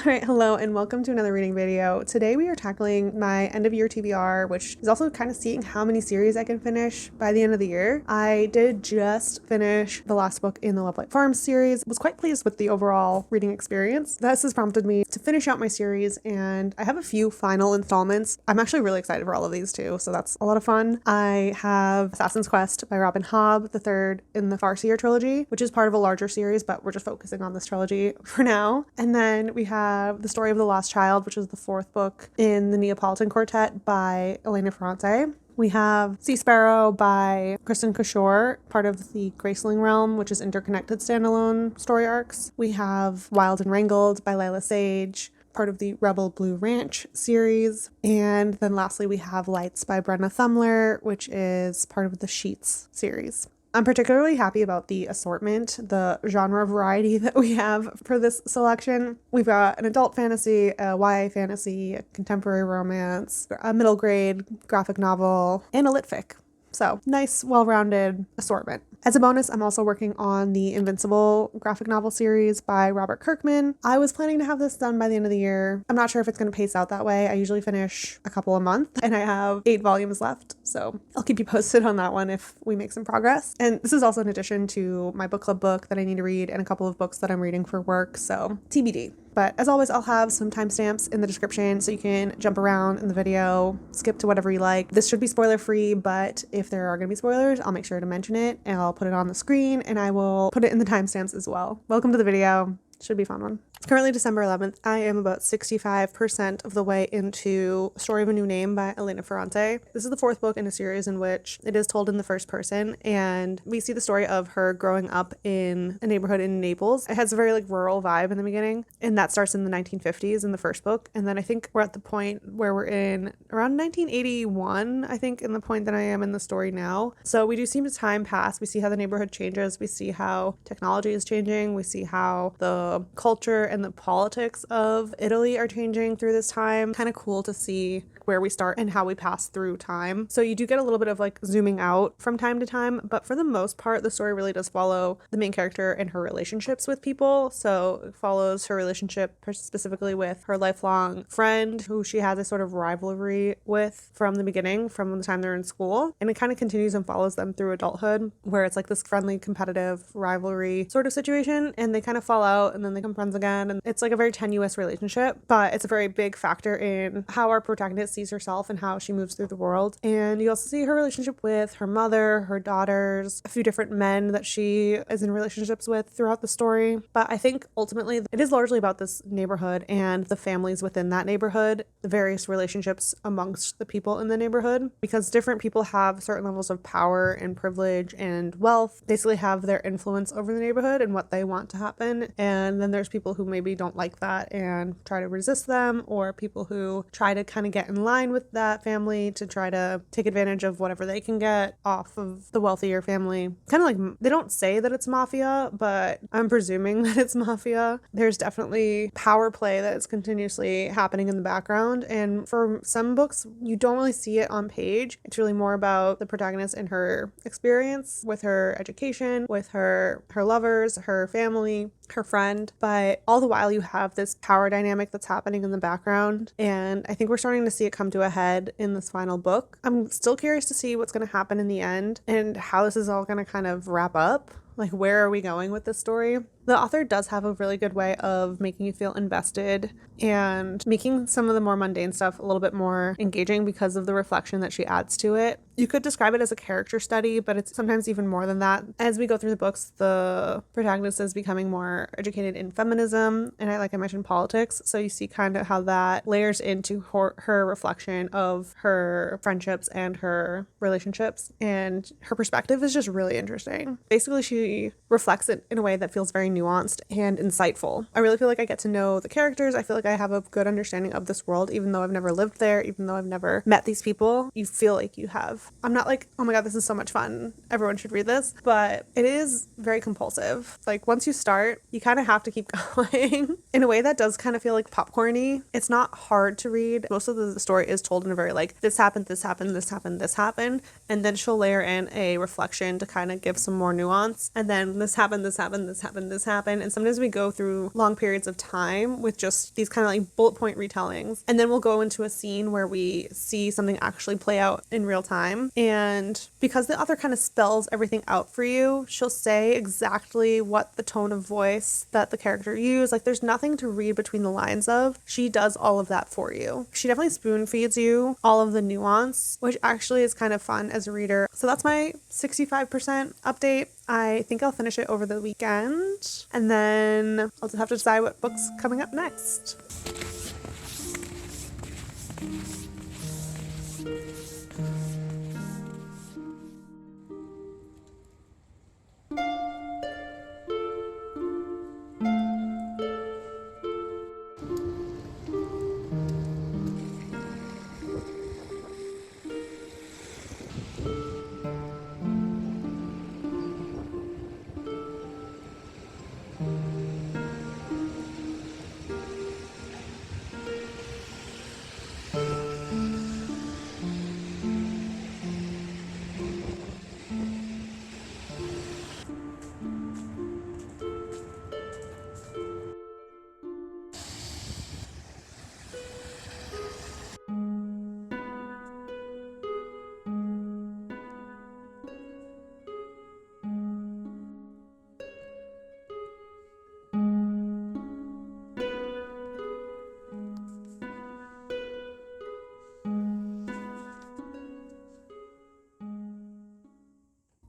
Alright, hello and welcome to another reading video. Today we are tackling my end of year TBR, which is also kind of seeing how many series I can finish by the end of the year. I did just finish the last book in the Love Light Farms series. Was quite pleased with the overall reading experience. This has prompted me to finish out my series, and I have a few final installments. I'm actually really excited for all of these too, so that's a lot of fun. I have Assassin's Quest by Robin Hobb, the third in the Farseer trilogy, which is part of a larger series, but we're just focusing on this trilogy for now. And then we have The Story of the Lost Child, which is the fourth book in the Neapolitan Quartet by Elena Ferrante. We have Seasparrow by Kristin Cashore, part of the Graceling realm, which is interconnected standalone story arcs. We have Wild and Wrangled by Lyla Sage, part of the Rebel Blue Ranch series. And then lastly, we have Lights by Brenna Thummler, which is part of the Sheets series. I'm particularly happy about the assortment, the genre variety that we have for this selection. We've got an adult fantasy, a YA fantasy, a contemporary romance, a middle grade graphic novel, and a lit fic. So nice, well-rounded assortment. As a bonus, I'm also working on the Invincible graphic novel series by Robert Kirkman. I was planning to have this done by the end of the year. I'm not sure if it's going to pace out that way. I usually finish a couple a month, and I have 8 volumes left. So I'll keep you posted on that one if we make some progress. And this is also in addition to my book club book that I need to read and a couple of books that I'm reading for work. So TBD. But as always, I'll have some timestamps in the description so you can jump around in the video, skip to whatever you like. This should be spoiler free, but if there are going to be spoilers, I'll make sure to mention it and I'll put it on the screen and I will put it in the timestamps as well. Welcome to the video. Should be a fun one. It's currently December 11th. I am about 65% of the way into Story of a New Name by Elena Ferrante. This is the 4th book in a series in which it is told in the first person, and we see the story of her growing up in a neighborhood in Naples. It has a very rural vibe in the beginning, and that starts in the 1950s in the first book. And then I think we're at the point where we're in around 1981, I think, in the point that I am in the story now. So we do see time pass. We see how the neighborhood changes. We see how technology is changing. We see how the culture and the politics of Italy are changing through this time. Kind of cool to see where we start and how we pass through time. So you do get a little bit of zooming out from time to time, but for the most part, the story really does follow the main character and her relationships with people. So it follows her relationship specifically with her lifelong friend, who she has a sort of rivalry with from the beginning, from the time they're in school. And it kind of continues and follows them through adulthood, where it's this friendly, competitive rivalry sort of situation. And they kind of fall out and then they become friends again. And it's a very tenuous relationship, but it's a very big factor in how our protagonist sees herself and how she moves through the world. And you also see her relationship with her mother, her daughters, a few different men that she is in relationships with throughout the story. But I think ultimately it is largely about this neighborhood and the families within that neighborhood, the various relationships amongst the people in the neighborhood, because different people have certain levels of power and privilege and wealth, basically have their influence over the neighborhood and what they want to happen. And then there's people who maybe don't like that and try to resist them, or people who try to kind of get in line with that family to try to take advantage of whatever they can get off of the wealthier family. Kind of they don't say that it's mafia, but I'm presuming that it's mafia. There's definitely power play that is continuously happening in the background, and for some books you don't really see it on page. It's really more about the protagonist and her experience with her education, with her lovers, her family, her friend, but all the while you have this power dynamic that's happening in the background, and I think we're starting to see it come to a head in this final book. I'm still curious to see what's going to happen in the end and how this is all going to kind of wrap up. Where are we going with this story? The author does have a really good way of making you feel invested and making some of the more mundane stuff a little bit more engaging because of the reflection that she adds to it. You could describe it as a character study, but it's sometimes even more than that. As we go through the books, the protagonist is becoming more educated in feminism and I mentioned politics. So you see kind of how that layers into her reflection of her friendships and her relationships, and her perspective is just really interesting. Basically, she reflects it in a way that feels very nuanced and insightful. I really feel like I get to know the characters. I feel like I have a good understanding of this world, even though I've never lived there, even though I've never met these people. You feel like you have. I'm not oh my god, this is so much fun, everyone should read this, but it is very compulsive. Once you start, you kind of have to keep going in a way that does kind of feel popcorny. It's not hard to read. Most of the story is told in a very this happened, this happened, this happened, this happened, and then she'll layer in a reflection to kind of give some more nuance, and then this happened, this happened, this happened, this things happen, and sometimes we go through long periods of time with just these kind of like bullet point retellings, and then we'll go into a scene where we see something actually play out in real time. And because the author kind of spells everything out for you, she'll say exactly what the tone of voice that the character used. Like, there's nothing to read between the lines of. She does all of that for you. She definitely spoon feeds you all of the nuance, which actually is kind of fun as a reader. So that's my 65% update. I think I'll finish it over the weekend, and then I'll just have to decide what book's coming up next.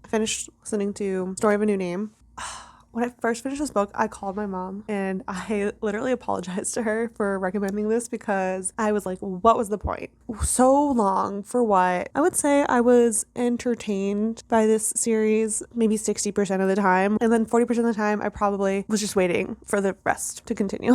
I finished listening to Story of a New Name. When I first finished this book, I called my mom and I literally apologized to her for recommending this because I was like, what was the point? So long for what? I would say I was entertained by this series maybe 60% of the time. And then 40% of the time, I probably was just waiting for the rest to continue.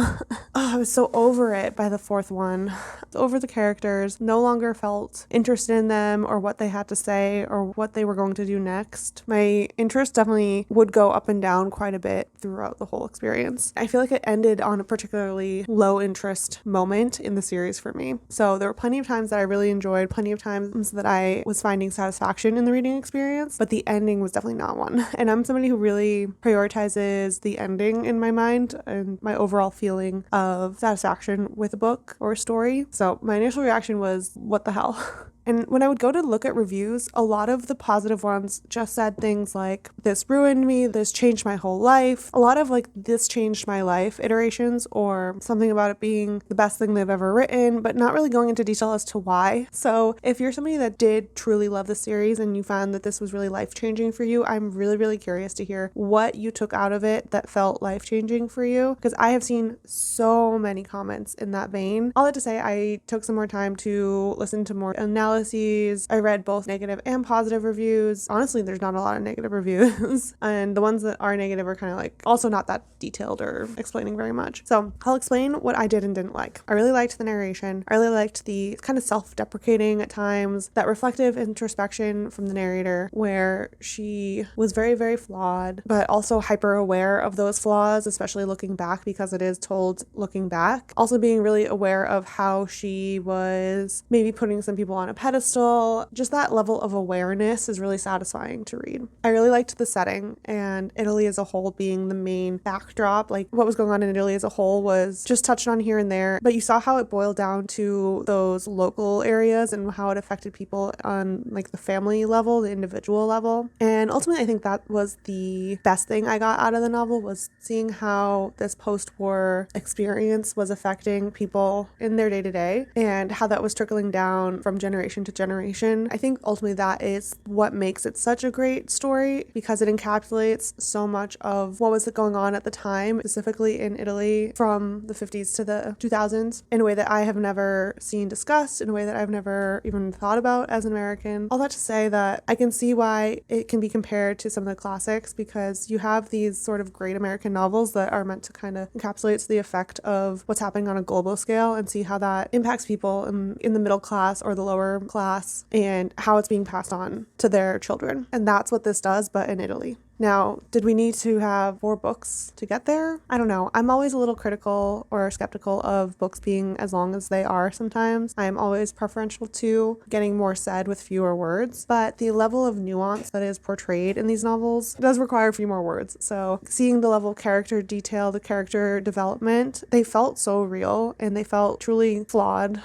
I was so over it by the fourth one. Over the characters, no longer felt interested in them or what they had to say or what they were going to do next. My interest definitely would go up and down quite a bit throughout the whole experience. I feel like it ended on a particularly low interest moment in the series for me. So there were plenty of times that I really enjoyed, plenty of times that I was finding satisfaction in the reading experience, but the ending was definitely not one. And I'm somebody who really prioritizes the ending in my mind and my overall feeling of satisfaction with a book or a story. So my initial reaction was, what the hell? And when I would go to look at reviews, a lot of the positive ones just said things like, this ruined me, this changed my whole life. A lot of like, this changed my life iterations, or something about it being the best thing they've ever written, but not really going into detail as to why. So if you're somebody that did truly love the series and you found that this was really life-changing for you, I'm really, really curious to hear what you took out of it that felt life-changing for you, because I have seen so many comments in that vein. All that to say, I took some more time to listen to more analysis. I read both negative and positive reviews. Honestly, there's not a lot of negative reviews. And the ones that are negative are kind of like also not that detailed or explaining very much. So I'll explain what I did and didn't like. I really liked the narration. I really liked the kind of self-deprecating at times, that reflective introspection from the narrator where she was very, very flawed, but also hyper aware of those flaws, especially looking back because it is told looking back. Also being really aware of how she was maybe putting some people on a pedestal. Just that level of awareness is really satisfying to read. I really liked the setting and Italy as a whole being the main backdrop. Like what was going on in Italy as a whole was just touched on here and there, but you saw how it boiled down to those local areas and how it affected people on like the family level, the individual level. And ultimately, I think that was the best thing I got out of the novel, was seeing how this post-war experience was affecting people in their day-to-day and how that was trickling down from generation to generation. I think ultimately that is what makes it such a great story, because it encapsulates so much of what was going on at the time, specifically in Italy from the 50s to the 2000s, in a way that I have never seen discussed, in a way that I've never even thought about as an American. All that to say that I can see why it can be compared to some of the classics, because you have these sort of great American novels that are meant to kind of encapsulate the effect of what's happening on a global scale and see how that impacts people in the middle class or the lower class and how it's being passed on to their children. And that's what this does, but in Italy. Now, did we need to have 4 books to get there? I don't know. I'm always a little critical or skeptical of books being as long as they are sometimes. I am always preferential to getting more said with fewer words, but the level of nuance that is portrayed in these novels does require a few more words. So seeing the level of character detail, the character development, they felt so real and they felt truly flawed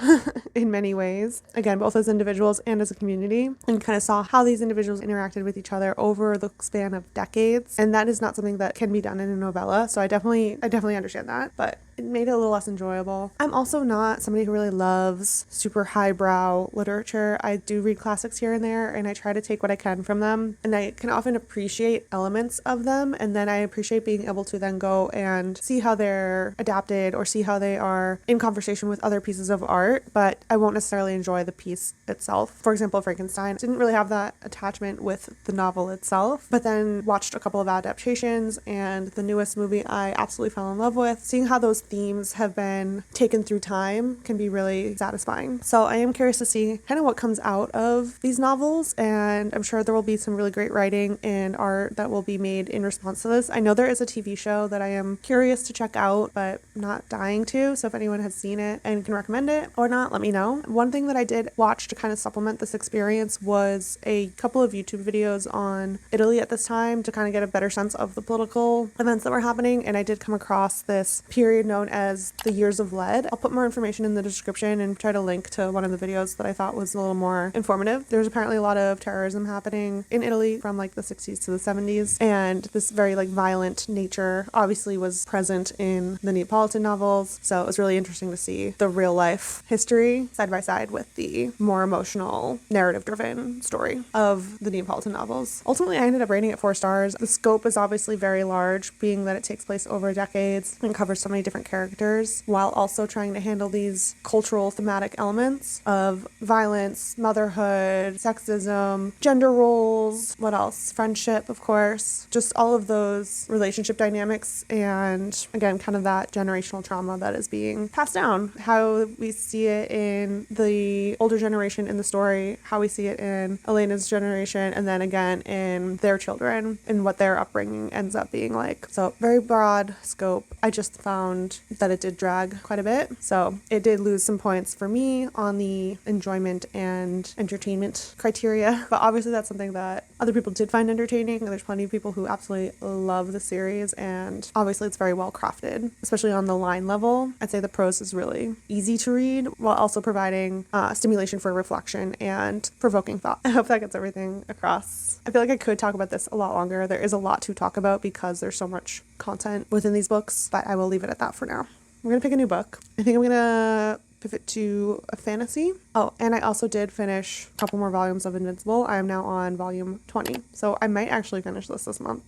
in many ways. Again, both as individuals and as a community, and kind of saw how these individuals interacted with each other over the span of decades. And that is not something that can be done in a novella. So I definitely understand that, but it made it a little less enjoyable. I'm also not somebody who really loves super highbrow literature. I do read classics here and there, and I try to take what I can from them. And I can often appreciate elements of them, and then I appreciate being able to then go and see how they're adapted or see how they are in conversation with other pieces of art, but I won't necessarily enjoy the piece itself. For example, Frankenstein didn't really have that attachment with the novel itself, but then watched a couple of adaptations, and the newest movie I absolutely fell in love with. Seeing how those themes have been taken through time can be really satisfying. So I am curious to see kind of what comes out of these novels, and I'm sure there will be some really great writing and art that will be made in response to this. I know there is a TV show that I am curious to check out, but not dying to, so if anyone has seen it and can recommend it or not, let me know. One thing that I did watch to kind of supplement this experience was a couple of YouTube videos on Italy at this time to kind of get a better sense of the political events that were happening, and I did come across this period known as the Years of Lead. I'll put more information in the description and try to link to one of the videos that I thought was a little more informative. There's apparently a lot of terrorism happening in Italy from like the 60s to the 70s, and this very like violent nature obviously was present in the Neapolitan novels, so it was really interesting to see the real life history side by side with the more emotional narrative driven story of the Neapolitan novels. Ultimately, I ended up rating it 4 stars. The scope is obviously very large, being that it takes place over decades and covers so many different characters, while also trying to handle these cultural thematic elements of violence, motherhood, sexism, gender roles, what else? Friendship, of course, just all of those relationship dynamics, and again, kind of that generational trauma that is being passed down, how we see it in the older generation in the story, how we see it in Elena's generation, and then again in their children and what their upbringing ends up being like. So very broad scope. I just found that it did drag quite a bit, so it did lose some points for me on the enjoyment and entertainment criteria, but obviously that's something that other people did find entertaining. There's plenty of people who absolutely love the series, and obviously it's very well crafted, especially on the line level. I'd say the prose is really easy to read while also providing stimulation for reflection and provoking thought. I hope that gets everything across. I feel like I could talk about this a lot longer. There is a lot to talk about because there's so much content within these books, but I will leave it at that for now. I'm going to pick a new book. I think I'm going to pivot to a fantasy. Oh, and I also did finish a couple more volumes of Invincible. I am now on volume 20, so I might actually finish this month.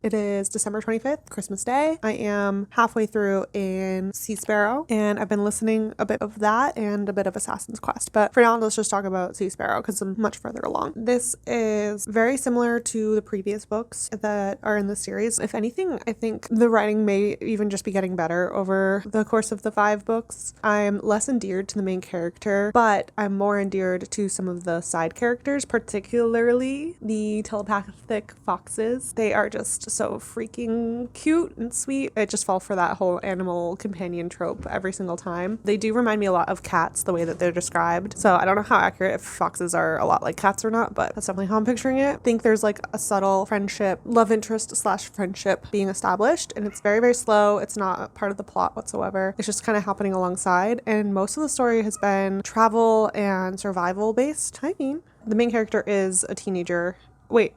It is December 25th, Christmas Day. I am halfway through in Seasparrow, and I've been listening a bit of that and a bit of Assassin's Quest. But for now, let's just talk about Seasparrow because I'm much further along. This is very similar to the previous books that are in the series. If anything, I think the writing may even just be getting better over the course of the 5 books. I'm less endeared to the main character, but I'm more endeared to some of the side characters, particularly the telepathic foxes. They are just just so freaking cute and sweet. It just falls for that whole animal companion trope every single time. They do remind me a lot of cats, the way that they're described. So I don't know how accurate if foxes are a lot like cats or not, but that's definitely how I'm picturing it. I think there's like a subtle friendship, love interest / friendship being established, and it's very, very slow. It's not part of the plot whatsoever. It's just kind of happening alongside, and most of the story has been travel and survival based. I mean, the main character is a teenager. Wait,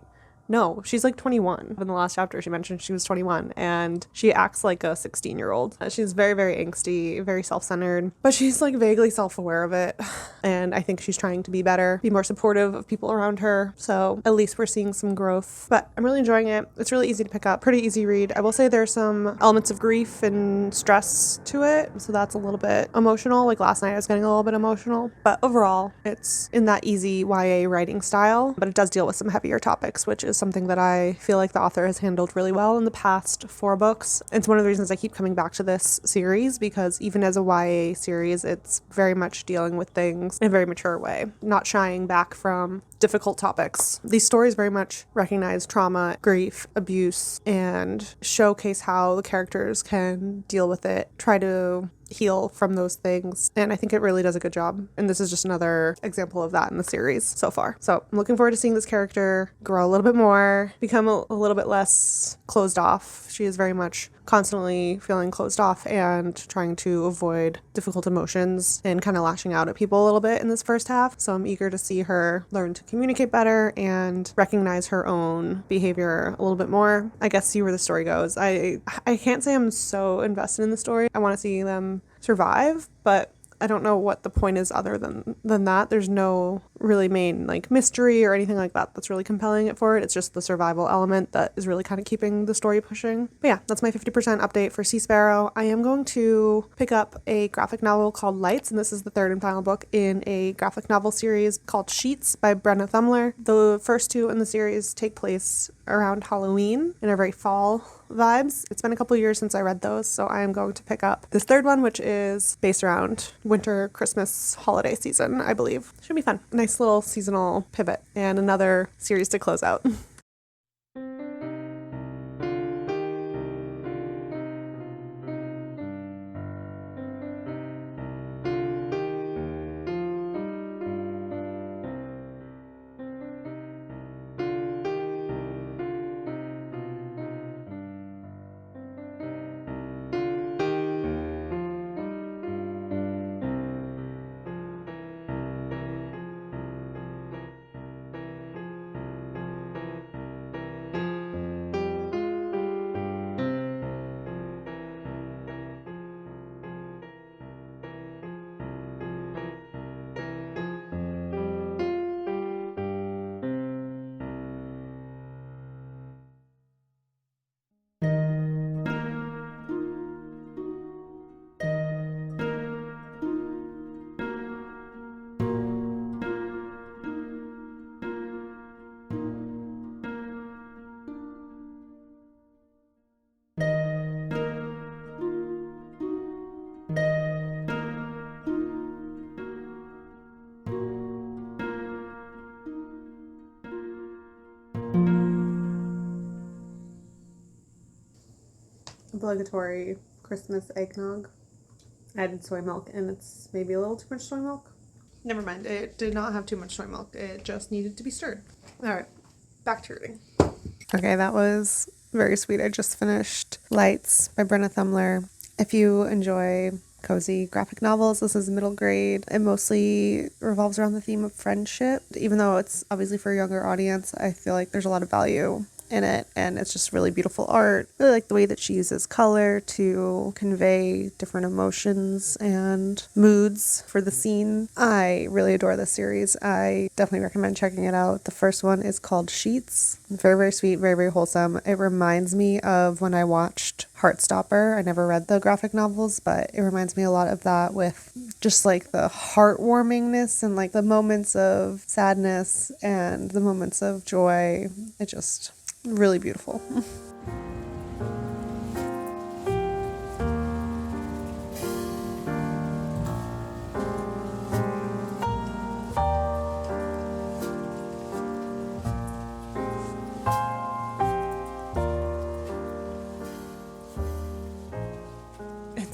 no, she's like 21. In the last chapter, she mentioned she was 21, and she acts like a 16-year-old. She's very, very angsty, very self-centered, but she's like vaguely self-aware of it. And I think she's trying to be better, be more supportive of people around her. So at least we're seeing some growth, but I'm really enjoying it. It's really easy to pick up, pretty easy read. I will say there's some elements of grief and stress to it. So that's a little bit emotional. Like last night I was getting a little bit emotional, but overall it's in that easy YA writing style, but it does deal with some heavier topics, which is something that I feel like the author has handled really well in the past 4 books. It's one of the reasons I keep coming back to this series, because even as a YA series, it's very much dealing with things in a very mature way, not shying back from difficult topics. These stories very much recognize trauma, grief, abuse, and showcase how the characters can deal with it, try to heal from those things, and I think it really does a good job, and this is just another example of that in the series so far. So I'm looking forward to seeing this character grow a little bit more, become a little bit less closed off. She is very much constantly feeling closed off and trying to avoid difficult emotions and kind of lashing out at people a little bit in this first half. So I'm eager to see her learn to communicate better and recognize her own behavior a little bit more. I guess see where the story goes. I can't say I'm so invested in the story. I want to see them survive, but I don't know what the point is other than that. There's no really main like mystery or anything like that that's really compelling it for it. It's just the survival element that is really kind of keeping the story pushing. But yeah, that's my 50% update for Seasparrow. I am going to pick up a graphic novel called Lights, and this is the 3rd and final book in a graphic novel series called Sheets by Brenna Thummler. The first 2 in the series take place around Halloween and are very fall vibes. It's been a couple years since I read those, so I am going to pick up this 3rd one, which is based around winter, Christmas, holiday season, I believe. Should be fun. Nice little seasonal pivot and another series to close out. Obligatory Christmas eggnog. Added soy milk, and it's maybe a little too much soy milk. Never mind, it did not have too much soy milk. It just needed to be stirred. All right, back to reading. Okay, that was very sweet. I just finished Lights by Brenna Thummler. If you enjoy cozy graphic novels, this is middle grade. It mostly revolves around the theme of friendship. Even though it's obviously for a younger audience, I feel like there's a lot of value in it, and it's just really beautiful art. I really like the way that she uses color to convey different emotions and moods for the scene. I really adore this series. I definitely recommend checking it out. The first one is called Sheets. Very, very sweet, very, very wholesome. It reminds me of when I watched Heartstopper. I never read the graphic novels, but it reminds me a lot of that, with just like the heartwarmingness and like the moments of sadness and the moments of joy. It just really beautiful.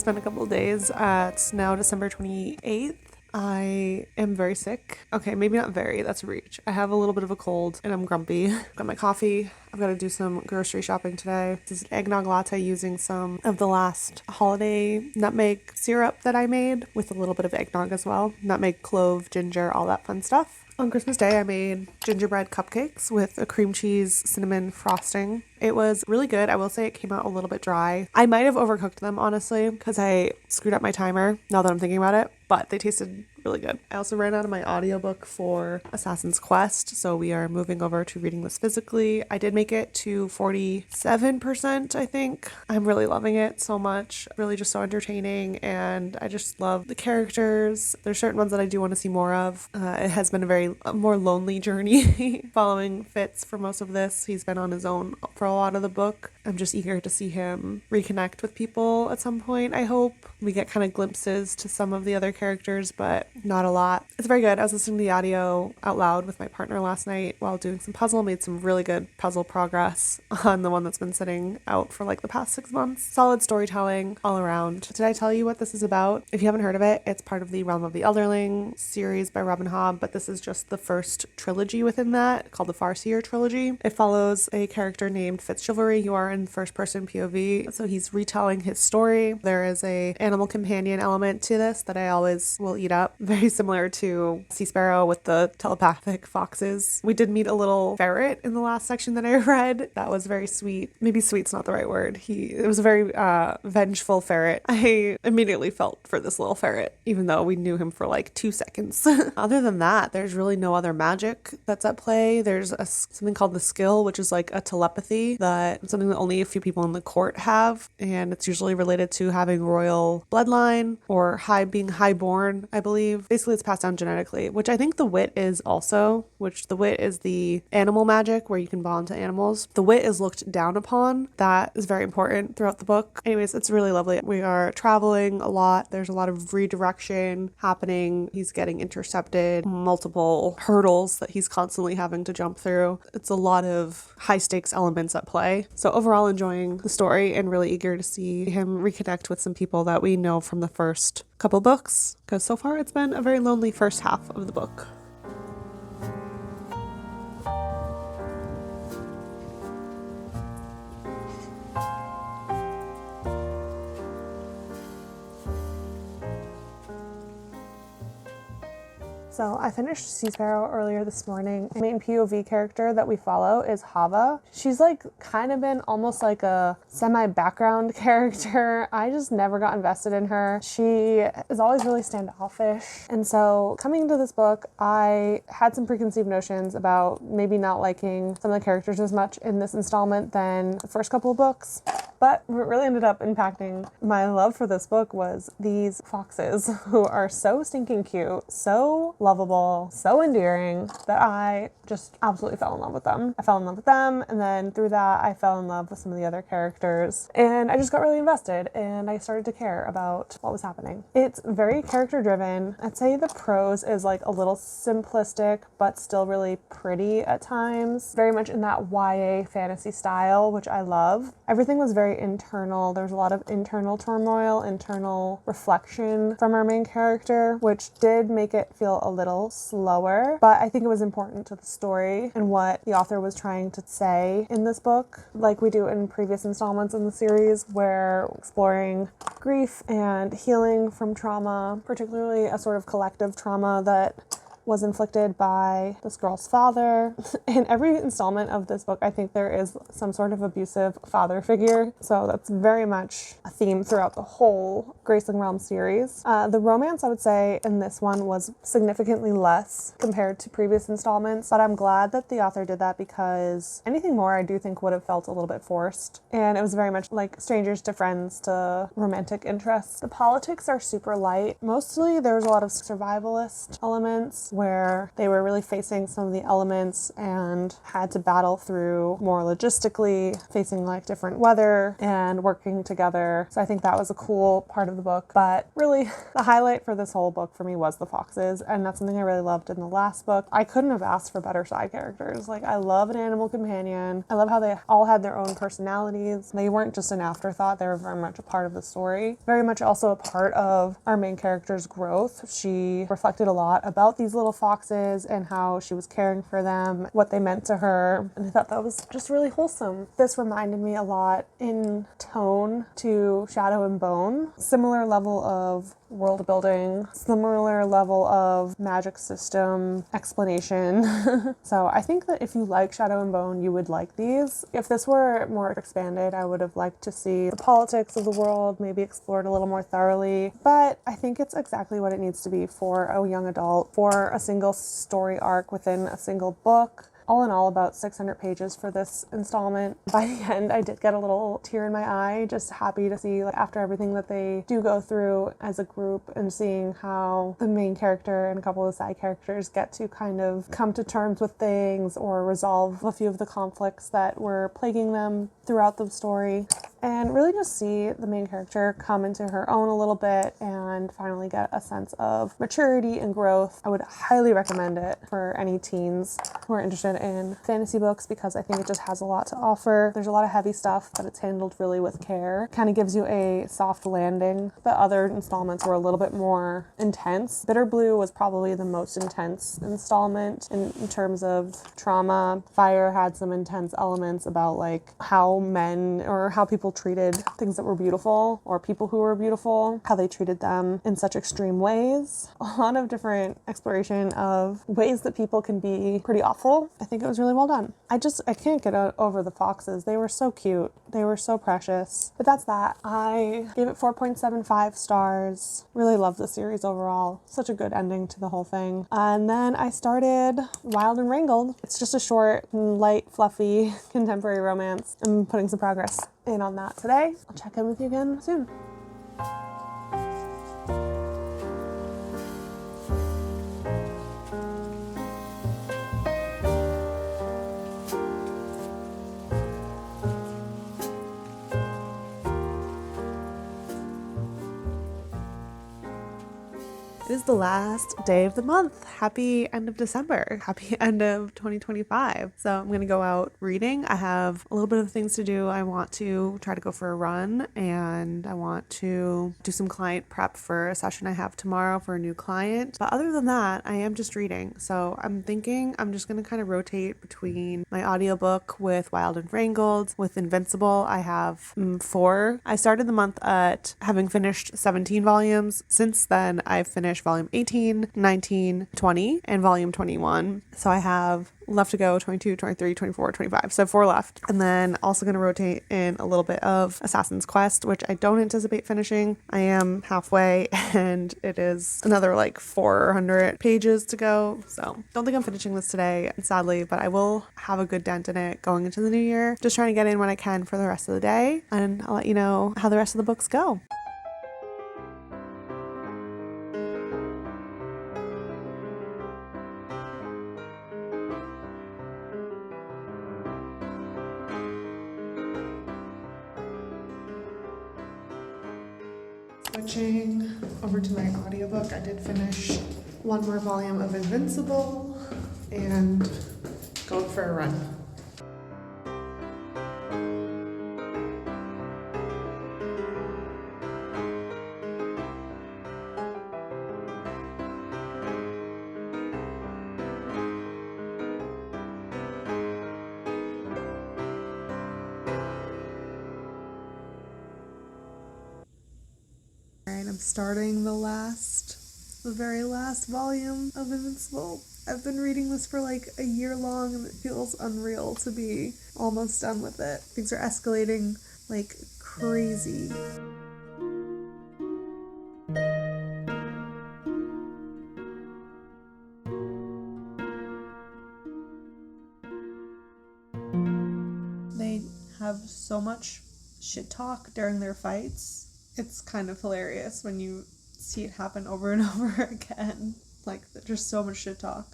been a couple of days. It's now December 28th. I am very sick. Okay, maybe not very, that's a reach. I have a little bit of a cold and I'm grumpy. I've got my coffee. I've got to do some grocery shopping today. This is an eggnog latte using some of the last holiday nutmeg syrup that I made with a little bit of eggnog as well. Nutmeg, clove, ginger, all that fun stuff. On Christmas Day, I made gingerbread cupcakes with a cream cheese cinnamon frosting. It was really good. I will say it came out a little bit dry. I might have overcooked them, honestly, because I screwed up my timer now that I'm thinking about it, but they tasted really good. I also ran out of my audiobook for Assassin's Quest, so we are moving over to reading this physically. I did make it to 47%, I think. I'm really loving it so much. Really just so entertaining, and I just love the characters. There's certain ones that I do want to see more of. It has been a more lonely journey following Fitz for most of this. He's been on his own for a lot of the book. I'm just eager to see him reconnect with people at some point, I hope. We get kind of glimpses to some of the other characters, but not a lot. It's very good. I was listening to the audio out loud with my partner last night while doing some puzzle. Made some really good puzzle progress on the one that's been sitting out for like the past 6 months. Solid storytelling all around. Did I tell you what this is about? If you haven't heard of it, it's part of the Realm of the Elderlings series by Hobb, but this is just the first trilogy within that, called the Farseer Trilogy. It follows a character named Fitzchivalry. You are in first person POV, so he's retelling his story. There is a animal companion element to this that I always will eat up. Very similar to Seasparrow with the telepathic foxes. We did meet a little ferret in the last section that I read. That was very sweet. Maybe sweet's not the right word. It was a very vengeful ferret. I immediately felt for this little ferret, even though we knew him for like 2 seconds. Other than that, there's really no other magic that's at play. There's something called the skill, which is like a telepathy, something that only a few people in the court have, and it's usually related to having royal bloodline or being highborn, I believe. Basically, it's passed down genetically, which I think the wit is also, which the wit is the animal magic where you can bond to animals. The wit is looked down upon. That is very important throughout the book. Anyways, it's really lovely. We are traveling a lot. There's a lot of redirection happening. He's getting intercepted, multiple hurdles that he's constantly having to jump through. It's a lot of high stakes elements at play. So overall, enjoying the story and really eager to see him reconnect with some people that we know from the first couple books, because so far it's been a very lonely first half of the book. So I finished Seasparrow earlier this morning. The main POV character that we follow is Hobb. She's like kind of been almost like a semi-background character. I just never got invested in her. She is always really standoffish. And so coming into this book, I had some preconceived notions about maybe not liking some of the characters as much in this installment than the first couple of books. But what really ended up impacting my love for this book was these foxes who are so stinking cute, so lovable, so endearing that I just absolutely fell in love with them. I fell in love with them, and then through that I fell in love with some of the other characters, and I just got really invested and I started to care about what was happening. It's very character driven. I'd say the prose is like a little simplistic but still really pretty at times, very much in that YA fantasy style, which I love. Everything was very internal. There's a lot of internal turmoil, internal reflection from our main character, which did make it feel a little slower, but I think it was important to the story and what the author was trying to say in this book, like we do in previous installments in the series, where exploring grief and healing from trauma, particularly a sort of collective trauma that was inflicted by this girl's father. In every installment of this book, I think there is some sort of abusive father figure. So that's very much a theme throughout the whole Graceling Realm series. The romance, I would say, in this one was significantly less compared to previous installments, but I'm glad that the author did that because anything more I do think would have felt a little bit forced. And it was very much like strangers to friends to romantic interests. The politics are super light. Mostly there's a lot of survivalist elements where they were really facing some of the elements and had to battle through more logistically, facing like different weather and working together. So I think that was a cool part of the book. But really, the highlight for this whole book for me was the foxes, and that's something I really loved in the last book. I couldn't have asked for better side characters. Like, I love an animal companion. I love how they all had their own personalities. They weren't just an afterthought. They were very much a part of the story. Very much also a part of our main character's growth. She reflected a lot about these little foxes and how she was caring for them, what they meant to her, and I thought that was just really wholesome. This reminded me a lot in tone to Shadow and Bone. Similar level of world building, similar level of magic system explanation. So I think that if you like Shadow and Bone, you would like these. If this were more expanded, I would have liked to see the politics of the world maybe explored a little more thoroughly, but I think it's exactly what it needs to be for a young adult, for a single story arc within a single book. All in all, about 600 pages for this installment. By the end, I did get a little tear in my eye, just happy to see, like, after everything that they do go through as a group and seeing how the main character and a couple of the side characters get to kind of come to terms with things or resolve a few of the conflicts that were plaguing them throughout the story. And really just see the main character come into her own a little bit and finally get a sense of maturity and growth. I would highly recommend it for any teens who are interested in fantasy books because I think it just has a lot to offer. There's a lot of heavy stuff, but it's handled really with care. Kind of gives you a soft landing. The other installments were a little bit more intense. Bitter Blue was probably the most intense installment in terms of trauma. Fire had some intense elements about like how men or how people treated things that were beautiful or people who were beautiful, how they treated them in such extreme ways. A lot of different exploration of ways that people can be pretty awful. I think it was really well done. I can't get over the foxes. They were so cute. They were so precious. But that's that. I gave it 4.75 stars. Really loved the series overall. Such a good ending to the whole thing. And then I started Wild and Wrangled. It's just a short, light, fluffy contemporary romance. I'm putting some progress in on that today. I'll check in with you again soon. It is the last day of the month. Happy end of December. Happy end of 2025. So I'm going to go out reading. I have a little bit of things to do. I want to try to go for a run and I want to do some client prep for a session I have tomorrow for a new client. But other than that, I am just reading. So I'm thinking I'm just going to kind of rotate between my audiobook with Wild and Wrangled, with Invincible. I have 4. I started the month at having finished 17 volumes. Since then, I've finished volume 18, 19, 20, and volume 21. So I have left to go 22, 23, 24, 25. So 4 left. And then also going to rotate in a little bit of Assassin's Quest, which I don't anticipate finishing. I am halfway and it is another like 400 pages to go. So don't think I'm finishing this today, sadly, but I will have a good dent in it going into the new year. Just trying to get in when I can for the rest of the day. And I'll let you know how the rest of the books go. Switching over to my audiobook, I did finish one more volume of Invincible and going for a run. I'm starting the very last volume of Invincible. I've been reading this for like a year long and it feels unreal to be almost done with it. Things are escalating like crazy. They have so much shit talk during their fights. It's kind of hilarious when you see it happen over and over again. Like, just so much shit talk.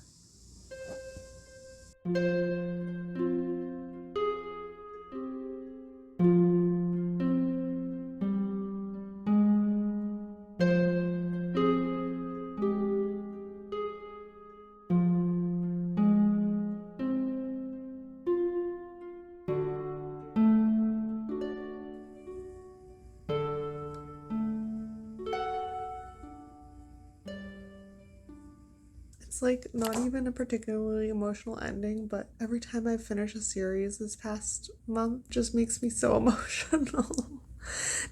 It's like not even a particularly emotional ending, but every time I finish a series this past month just makes me so emotional.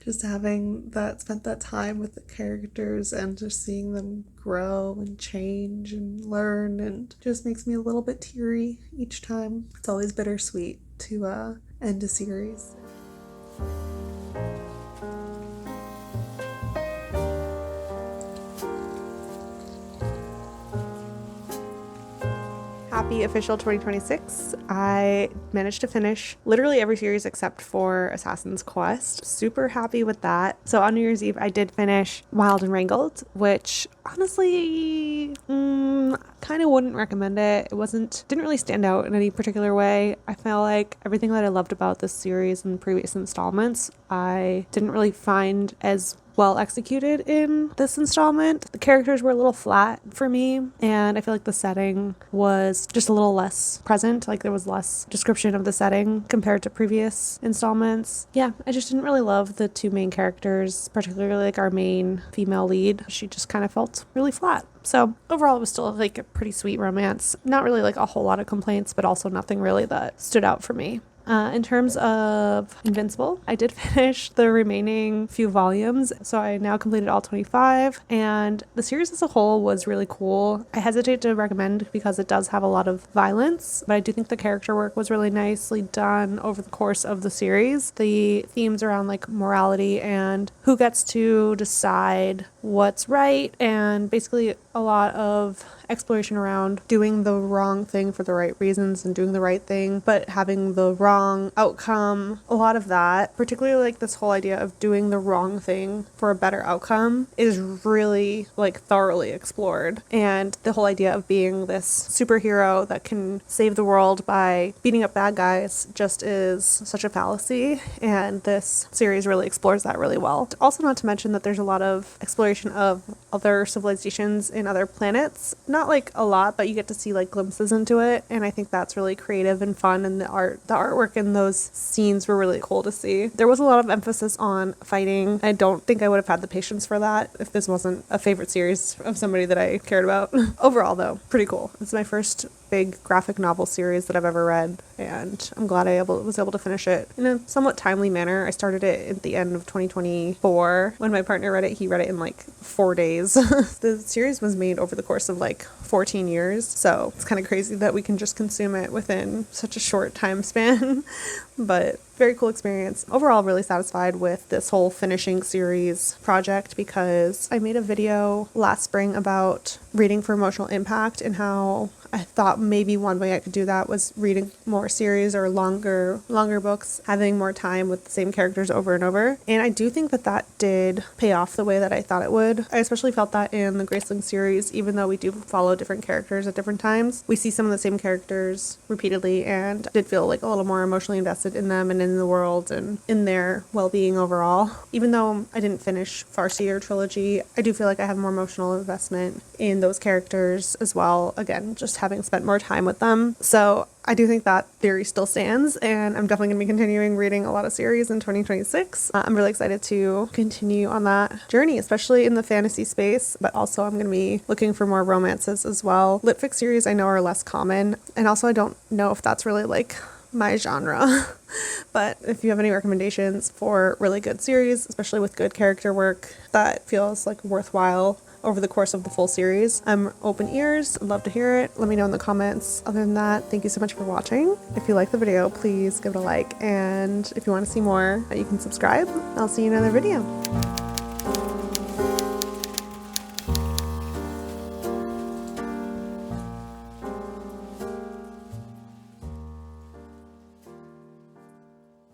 Just having spent that time with the characters and just seeing them grow and change and learn, and just makes me a little bit teary each time. It's always bittersweet to end a series. Happy official 2026. I managed to finish literally every series except for Assassin's Quest. Super happy with that. So on New Year's Eve, I did finish Wild and Wrangled, which honestly, kind of wouldn't recommend it. Didn't really stand out in any particular way. I felt like everything that I loved about this series and previous installments, I didn't really find as well executed in this installment. The characters were a little flat for me, and I feel like the setting was just a little less present. Like, there was less description of the setting compared to previous installments. Yeah, I just didn't really love the two main characters, particularly like our main female lead. She just kind of felt really flat. So overall, it was still like a pretty sweet romance. Not really like a whole lot of complaints, but also nothing really that stood out for me. In terms of Invincible, I did finish the remaining few volumes, so I now completed all 25, and the series as a whole was really cool. I hesitate to recommend because it does have a lot of violence, but I do think the character work was really nicely done over the course of the series. The themes around like morality and who gets to decide what's right, and basically a lot of exploration around doing the wrong thing for the right reasons and doing the right thing, but having the wrong outcome. A lot of that, particularly like this whole idea of doing the wrong thing for a better outcome, is really like thoroughly explored. And the whole idea of being this superhero that can save the world by beating up bad guys just is such a fallacy, and this series really explores that really well. Also, not to mention that there's a lot of exploration of other civilizations in other planets. Not like a lot, but you get to see like glimpses into it, and I think that's really creative and fun, and the artwork in those scenes were really cool to see. There was a lot of emphasis on fighting. I don't think I would have had the patience for that if this wasn't a favorite series of somebody that I cared about. Overall though, pretty cool. It's my first big graphic novel series that I've ever read, and I'm glad I was able to finish it in a somewhat timely manner. I started it at the end of 2024. When my partner read it, he read it in like 4 days. The series was made over the course of like 14 years, so it's kind of crazy that we can just consume it within such a short time span. But very cool experience. Overall, really satisfied with this whole finishing series project, because I made a video last spring about reading for emotional impact and how I thought maybe one way I could do that was reading more series or longer books, having more time with the same characters over and over. And I do think that did pay off the way that I thought it would. I especially felt that in the Graceling series, even though we do follow different characters at different times, we see some of the same characters repeatedly, and did feel like a little more emotionally invested in them and in the world and in their well-being overall. Even though I didn't finish Farseer Trilogy, I do feel like I have more emotional investment in those characters as well. Again, just having spent more time with them. So I do think that theory still stands, and I'm definitely going to be continuing reading a lot of series in 2026. I'm really excited to continue on that journey, especially in the fantasy space, but also I'm going to be looking for more romances as well. Litfic series I know are less common, and also I don't know if that's really like my genre. But if you have any recommendations for really good series, especially with good character work that feels like worthwhile over the course of the full series, I'm open ears. I'd love to hear it. Let me know in the comments. Other than that, thank you so much for watching. If you like the video, please give it a like, and if you want to see more, you can subscribe. I'll see you in another video.